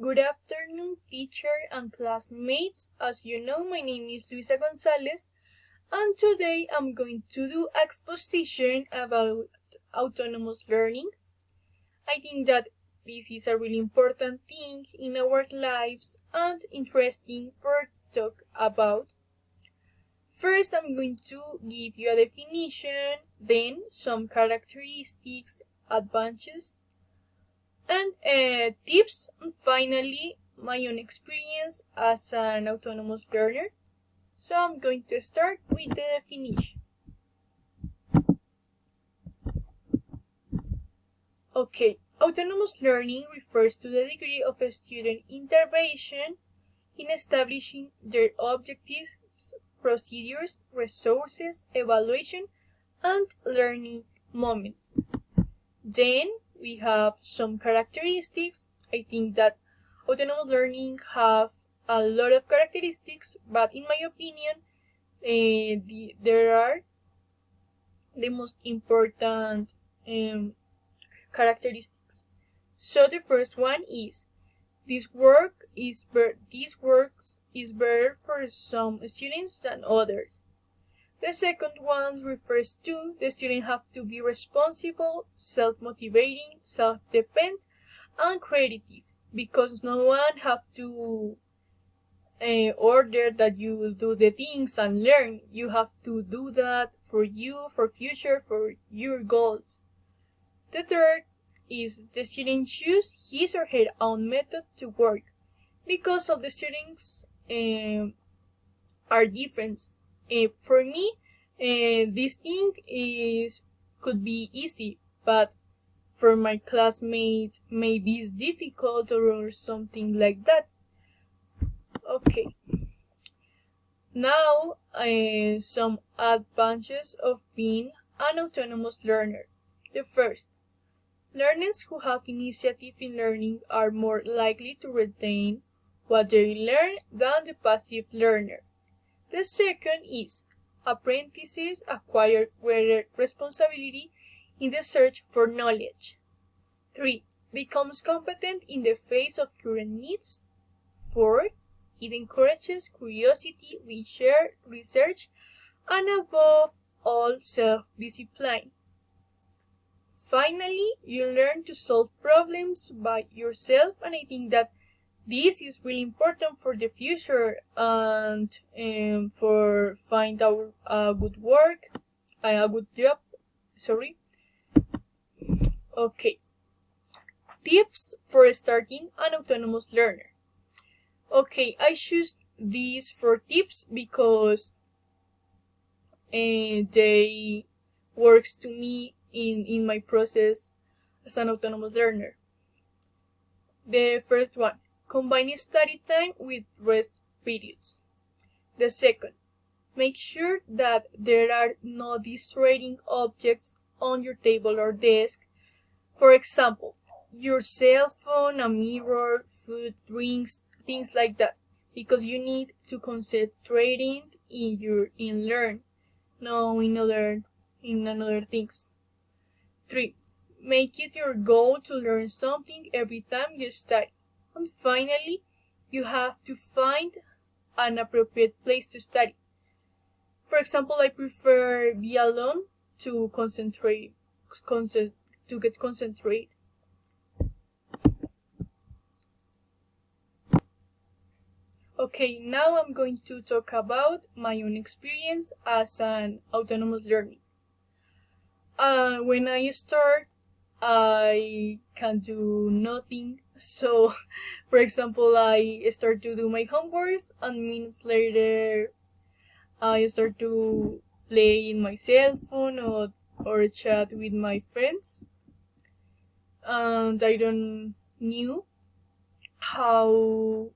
Good afternoon, teacher and classmates. As you know, my name is Luisa Gonzalez, and today I'm going to do exposition about autonomous learning. I think that this is a really important thing in our lives and interesting for talk about. First, I'm going to give you a definition, then some characteristics, advantages, and tips, and finally my own experience as an autonomous learner. So I'm going to start with the definition. Okay, autonomous learning refers to the degree of a student intervention in establishing their objectives, procedures, resources, evaluation, and learning moments. Then we have some characteristics. I think that autonomous learning have a lot of characteristics, but in my opinion, there are the most important characteristics. So the first one is this works is better for some students than others. The second one refers to the student have to be responsible, self-motivating, self-dependent, and creative, because no one have to order that you will do the things and learn. You have to do that for you, for future, for your goals. The third is the student choose his or her own method to work, because all the students are different. For me, this thing could be easy, but for my classmates maybe it's difficult or something like that. Okay. Now, some advantages of being an autonomous learner. The first, learners who have initiative in learning are more likely to retain what they learn than the passive learner. The second is apprentices acquire greater responsibility in the search for knowledge. 3. Becomes competent in the face of current needs. 4. It encourages curiosity, research, and above all, self-discipline. Finally, you learn to solve problems by yourself, and I think that this is really important for the future and for find out a good work, a good job. Okay. Tips for starting an autonomous learner. Okay, I choose these 4 tips because they works to me in my process as an autonomous learner. The first one, combine study time with rest periods. The second, make sure that there are no distracting objects on your table or desk. For example, your cell phone, a mirror, food, drinks, things like that, because you need to concentrate in learn, no in another things. 3. Make it your goal to learn something every time you study. And finally, you have to find an appropriate place to study. For example, I prefer be alone to get concentrate. Okay, now I'm going to talk about my own experience as an autonomous learning. When I start, I can do nothing. So, for example, I start to do my homeworks, and minutes later, I start to play in my cell phone or chat with my friends, and I don't knew how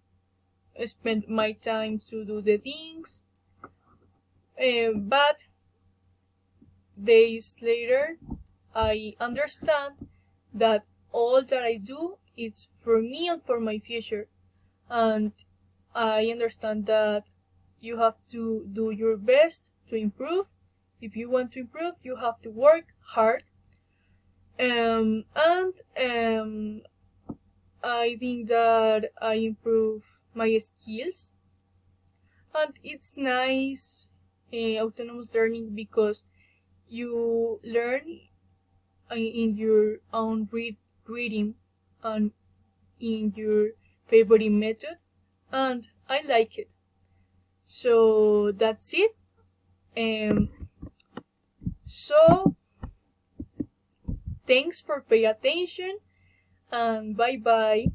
spend my time to do the things. But days later, I understand that all that I do is for me and for my future. And I understand that you have to do your best to improve. If you want to improve, you have to work hard. I think that I improve my skills, and it's nice autonomous learning because you learn in your own reading and in your favorite method, and I like it. So that's it. Um, so thanks for paying attention, and bye bye.